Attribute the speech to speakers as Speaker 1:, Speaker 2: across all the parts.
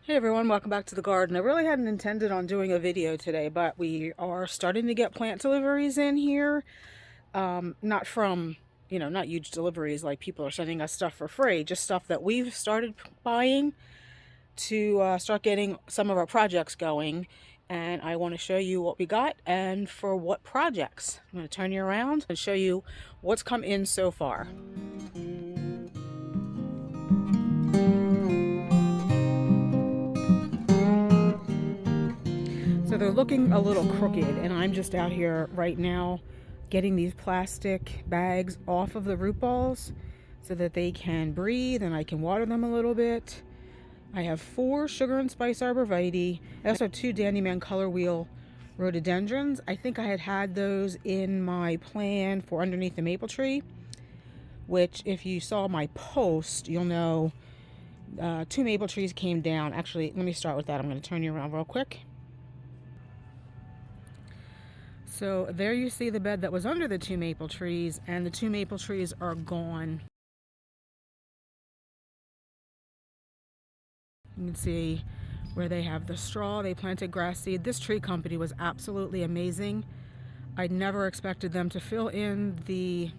Speaker 1: Hey everyone, welcome back to the garden. I really hadn't intended on doing a video today, but we are starting to get plant deliveries in here. Not from, not huge deliveries like people are sending us stuff for free, just stuff that we've started buying to start getting some of our projects going. And I want to show you what we got and for what projects. I'm going to turn you around and show you what's come in so far. So they're looking a little crooked, and I'm just out here right now getting these plastic bags off of the root balls so that they can breathe and I can water them a little bit. I have 4 sugar and spice arborvitae. I also have 2 Dandyman color wheel rhododendrons. I think I had those in my plan for underneath the maple tree, which if you saw my post, you'll know 2 maple trees came down. Actually, let me start with that. I'm going to turn you around real quick. So there you see the bed that was under the 2 maple trees, and the 2 maple trees are gone. You can see where they have the straw. They planted grass seed. This tree company was absolutely amazing. I never expected them to fill in the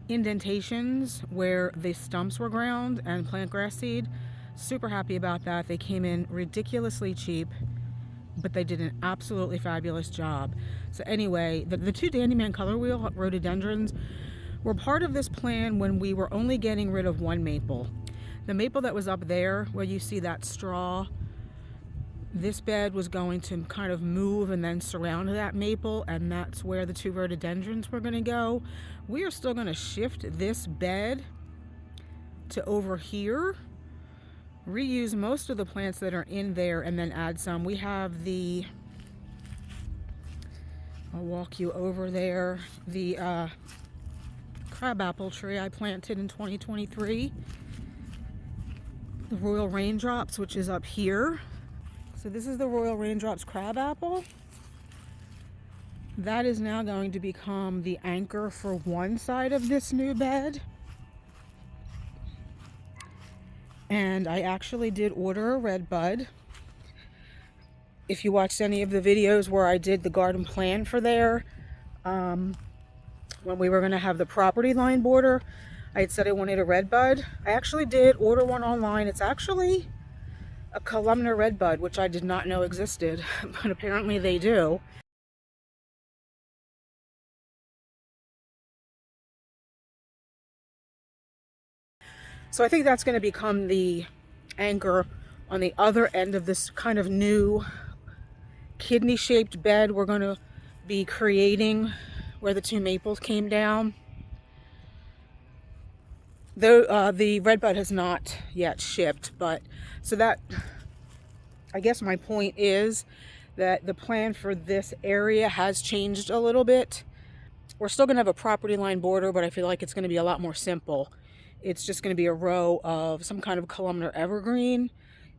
Speaker 1: indentations where the stumps were ground and plant grass seed. Super happy about that. They came in ridiculously cheap, but they did an absolutely fabulous job. So anyway, the 2 Dandyman color wheel rhododendrons were part of this plan when we were only getting rid of 1 maple. The maple that was up there, where you see that straw, this bed was going to kind of move and then surround that maple, and that's where the 2 rhododendrons were going to go. We are still going to shift this bed to over here, reuse most of the plants that are in there, and then add some. We have I'll walk you over there, the crabapple tree I planted in 2023. The Royal Raindrops, which is up here. So this is the Royal Raindrops crabapple. That is now going to become the anchor for one side of this new bed. And I actually did order a red bud. If you watched any of the videos where I did the garden plan for there, when we were going to have the property line border, I had said I wanted a red bud. I actually did order one online. It's actually a columnar red bud, which I did not know existed, but apparently they do. So I think that's going to become the anchor on the other end of this kind of new kidney-shaped bed we're going to be creating where the 2 maples came down. Though the red bud has not yet shipped, but so that, I guess my point is that the plan for this area has changed a little bit. We're still going to have a property line border, but I feel like it's going to be a lot more simple. It's just going to be a row of some kind of columnar evergreen,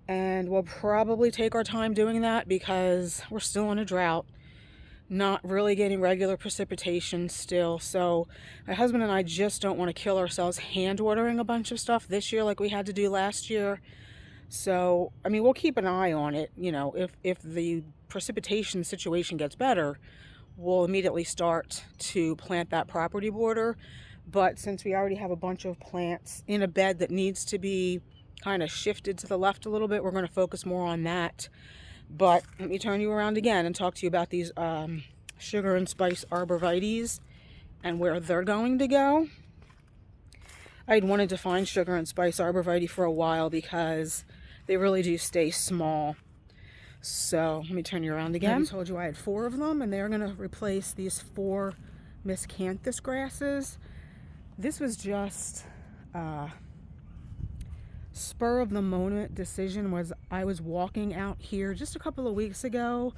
Speaker 1: and we'll probably take our time doing that because we're still in a drought, not really getting regular precipitation still. So my husband and I just don't want to kill ourselves hand watering a bunch of stuff this year like we had to do last year. So, I mean, we'll keep an eye on it. You know, if the precipitation situation gets better, we'll immediately start to plant that property border. But since we already have a bunch of plants in a bed that needs to be kind of shifted to the left a little bit, we're going to focus more on that. But let me turn you around again and talk to you about these sugar and spice arborvitaes and where they're going to go. I'd wanted to find sugar and spice arborvitae for a while because they really do stay small. So let me turn you around again. I told you I had 4 of them, and they're going to replace these 4 miscanthus grasses. This was just spur of the moment decision. Was I was walking out here just a couple of weeks ago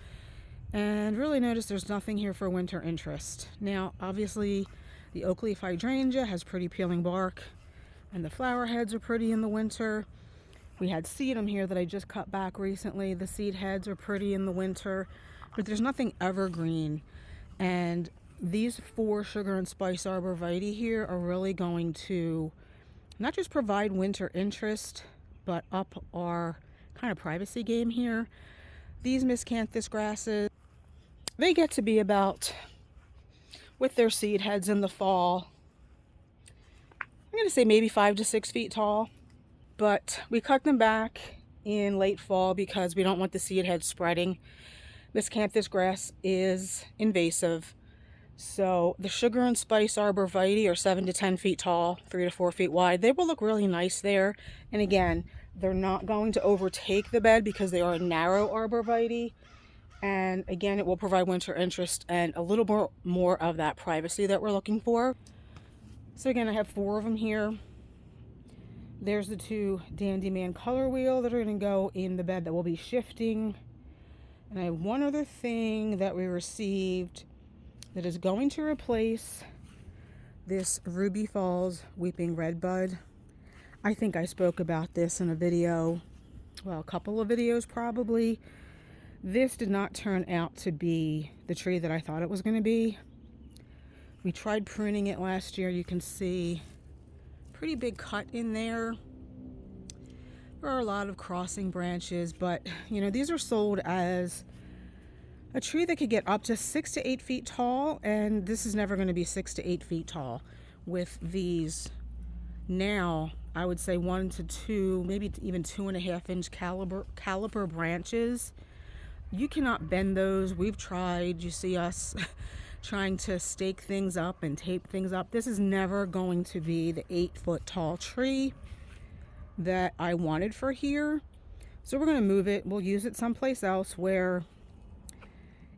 Speaker 1: and really noticed there's nothing here for winter interest. Now obviously the oak leaf hydrangea has pretty peeling bark and the flower heads are pretty in the winter. We had sedum here that I just cut back recently. The seed heads are pretty in the winter, but there's nothing evergreen. And these 4 sugar and spice arborvitae here are really going to not just provide winter interest, but up our kind of privacy game here. These miscanthus grasses, they get to be about, with their seed heads in the fall, I'm going to say maybe 5 to 6 feet tall. But we cut them back in late fall because we don't want the seed heads spreading. Miscanthus grass is invasive. So the sugar and spice arborvitae are 7 to 10 feet tall, 3 to 4 feet wide. They will look really nice there. And again, they're not going to overtake the bed because they are a narrow arborvitae. And again, it will provide winter interest and a little more of that privacy that we're looking for. So again, I have 4 of them here. There's the 2 Dandyman color wheel that are going to go in the bed that will be shifting. And I have one other thing that we received that is going to replace this Ruby Falls Weeping Redbud. I think I spoke about this in a video, well, a couple of videos probably. This did not turn out to be the tree that I thought it was going to be. We tried pruning it last year. You can see pretty big cut in there. There are a lot of crossing branches, but you know, these are sold as a tree that could get up to 6 to 8 feet tall, and this is never going to be 6 to 8 feet tall with these. Now I would say 1 to 2, maybe even 2.5 inch caliper branches. You cannot bend those. We've tried. You see us trying to stake things up and tape things up. This is never going to be the 8-foot tall tree that I wanted for here. So we're going to move it. We'll use it someplace else where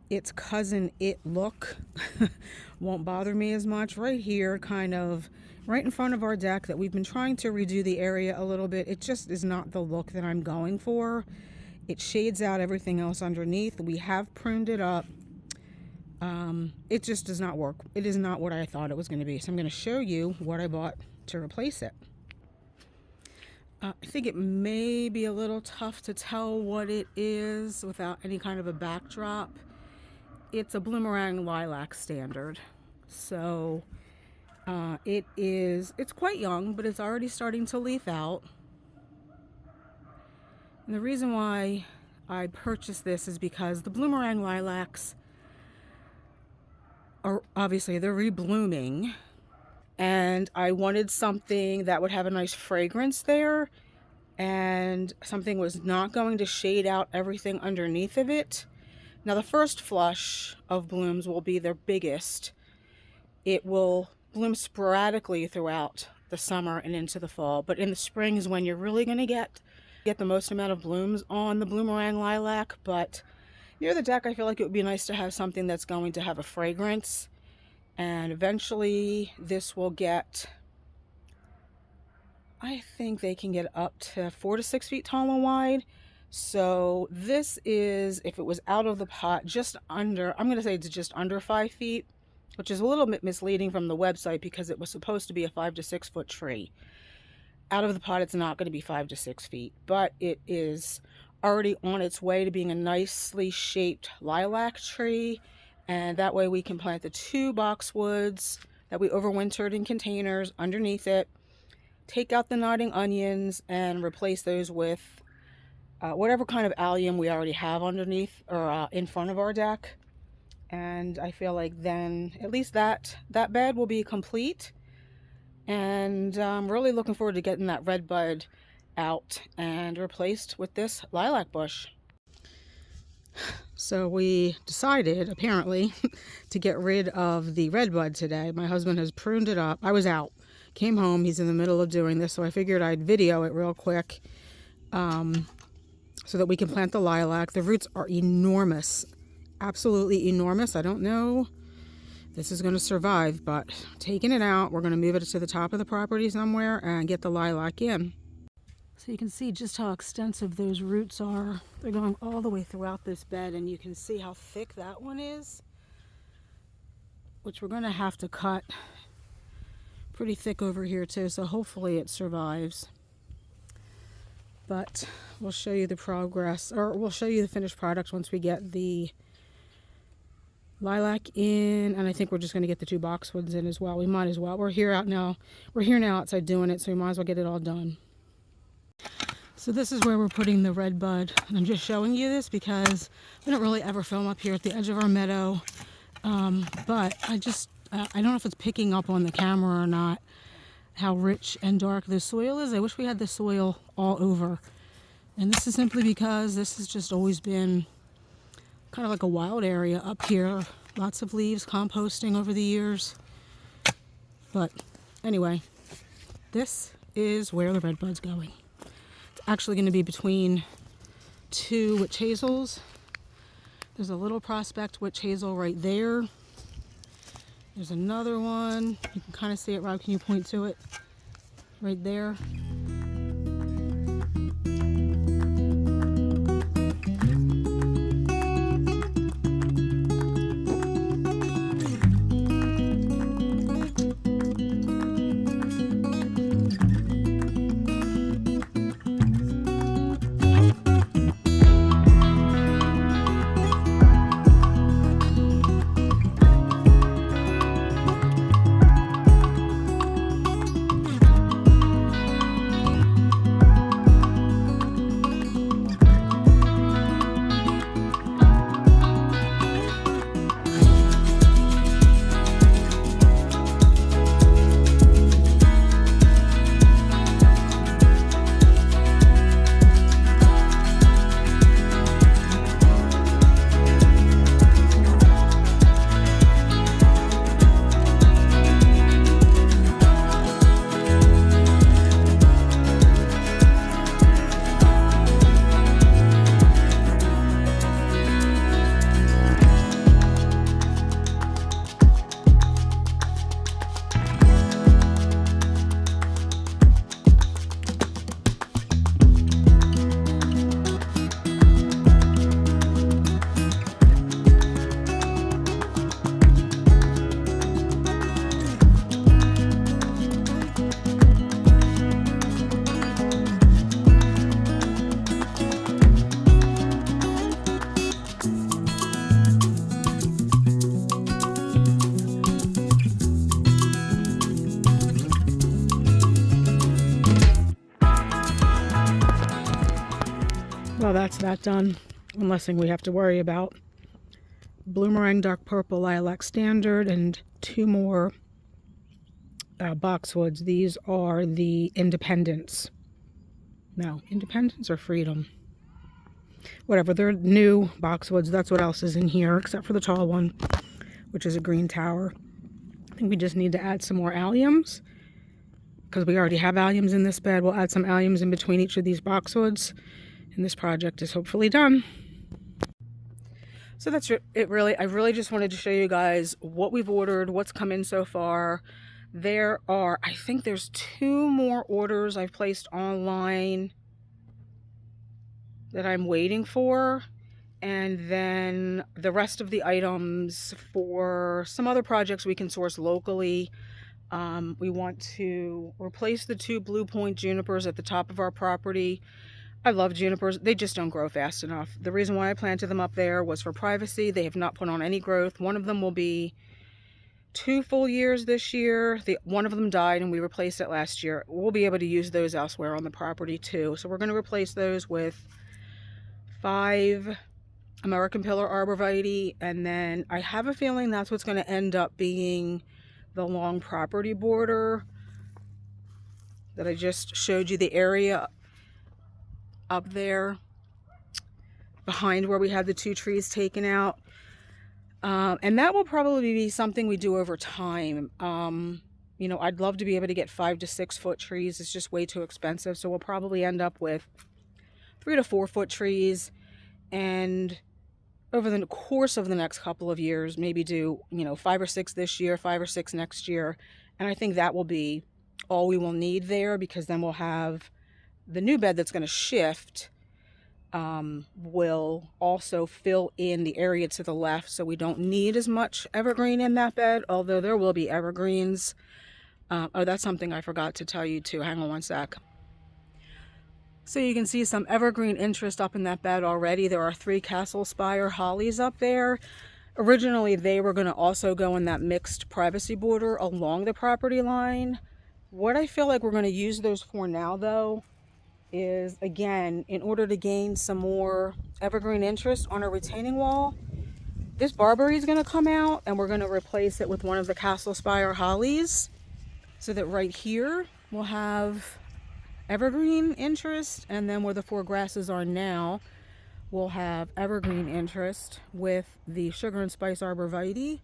Speaker 1: its cousin it look won't bother me as much. Right here, kind of right in front of our deck that we've been trying to redo the area a little bit. It just is not the look that I'm going for. It shades out everything else underneath. We have pruned it up. It just does not work. It is not what I thought it was going to be. So I'm going to show you what I bought to replace it. I think it may be a little tough to tell what it is without any kind of a backdrop. It's a Bloomerang Lilac Standard. So it's quite young, but it's already starting to leaf out. And the reason why I purchased this is because the Bloomerang Lilacs are obviously they're reblooming, and I wanted something that would have a nice fragrance there, and something was not going to shade out everything underneath of it. Now the first flush of blooms will be their biggest. It will bloom sporadically throughout the summer and into the fall, but in the spring is when you're really going to get the most amount of blooms on the Bloomerang Lilac. But near the deck, I feel like it would be nice to have something that's going to have a fragrance. And eventually this will get, I think they can get up to 4 to 6 feet tall and wide. So this is, if it was out of the pot, just under, I'm going to say it's just under 5 feet, which is a little bit misleading from the website because it was supposed to be a 5 to 6 foot tree. Out of the pot, it's not going to be 5 to 6 feet, but it is already on its way to being a nicely shaped lilac tree. And that way we can plant the 2 boxwoods that we overwintered in containers underneath it, take out the nodding onions, and replace those with whatever kind of allium we already have underneath or in front of our deck. And I feel like then at least that bed will be complete. And I'm really looking forward to getting that red bud out and replaced with this lilac bush. So we decided, apparently, to get rid of the red bud today. My husband has pruned it up. I was out, came home, he's in the middle of doing this, so I figured I'd video it real quick so that we can plant the lilac. The roots are enormous, absolutely enormous. I don't know this is going to survive, but taking it out, we're going to move it to the top of the property somewhere and get the lilac in. So you can see just how extensive those roots are. They're going all the way throughout this bed, and you can see how thick that one is, which we're going to have to cut pretty thick over here too, so hopefully it survives. But we'll show you the progress, or we'll show you the finished product once we get the lilac in, and I think we're just going to get the 2 boxwoods in as well. We might as well. We're here now outside doing it, so we might as well get it all done. So this is where we're putting the red bud. And I'm just showing you this because we don't really ever film up here at the edge of our meadow. But I don't know if it's picking up on the camera or not, how rich and dark this soil is. I wish we had the soil all over. And this is simply because this has just always been kind of like a wild area up here. Lots of leaves, composting over the years. But anyway, this is where the red bud's going. It's actually going to be between two witch hazels. There's a little prospect witch hazel right there. There's another one. You can kind of see it. Rob, can you point to it? Right there. Well, that's that done. One less thing we have to worry about. Bloomerang Dark Purple Lilac Standard and two more boxwoods. These are the Independence. No, Independence or Freedom? Whatever, they're new boxwoods. That's what else is in here, except for the tall one, which is a green tower. I think we just need to add some more alliums, because we already have alliums in this bed. We'll add some alliums in between each of these boxwoods, and this project is hopefully done. So that's it really. I really just wanted to show you guys what we've ordered, what's come in so far. I think there's 2 more orders I've placed online that I'm waiting for. And then the rest of the items for some other projects we can source locally. We want to replace the 2 Blue Point junipers at the top of our property. I love junipers. They just don't grow fast enough. The reason why I planted them up there was for privacy. They have not put on any growth. One of them will be 2 full years this year. One of them died and we replaced it last year. We'll be able to use those elsewhere on the property too. So we're going to replace those with 5 American Pillar Arborvitae, and then I have a feeling that's what's going to end up being the long property border that I just showed you, the area up there behind where we had the 2 trees taken out. And that will probably be something we do over time. You know, I'd love to be able to get 5 to 6 foot trees. It's just way too expensive. So we'll probably end up with 3 to 4 foot trees, and over the course of the next couple of years, maybe do, 5 or 6 this year, 5 or 6 next year. And I think that will be all we will need there, because then we'll have the new bed that's going to shift, will also fill in the area to the left. So we don't need as much evergreen in that bed, although there will be evergreens. Oh, that's something I forgot to tell you too. Hang on one sec. So you can see some evergreen interest up in that bed already. There are 3 Castle Spire hollies up there. Originally, they were going to also go in that mixed privacy border along the property line. What I feel like we're going to use those for now, though, is, again, in order to gain some more evergreen interest on a retaining wall, this barberry is going to come out and we're going to replace it with one of the Castle Spire hollies, so that right here we'll have evergreen interest, and then where the four grasses are now, we'll have evergreen interest with the sugar and spice arborvitae.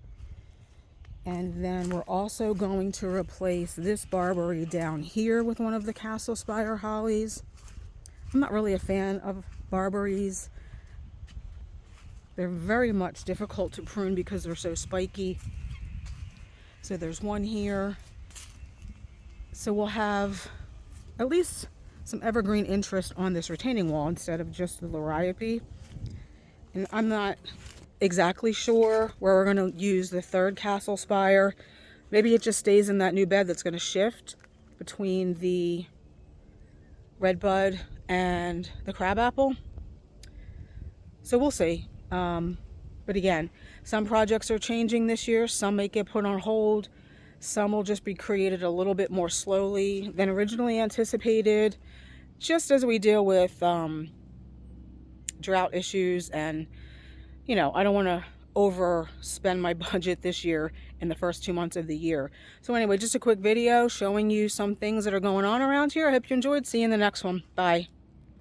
Speaker 1: And then we're also going to replace this barberry down here with one of the Castle Spire hollies. I'm not really a fan of barberries. They're very much difficult to prune because they're so spiky. So there's one here. So we'll have at least some evergreen interest on this retaining wall instead of just the liriope. And I'm not exactly sure where we're going to use the third Castle Spire. Maybe it just stays in that new bed that's going to shift between the redbud and the crabapple. So we'll see. But again, some projects are changing this year. Some may get put on hold. Some will just be created a little bit more slowly than originally anticipated, just as we deal with drought issues. And, you know, I don't want to overspend my budget this year in the first 2 months of the year. So anyway, just a quick video showing you some things that are going on around here. I hope you enjoyed. See you in the next one. Bye.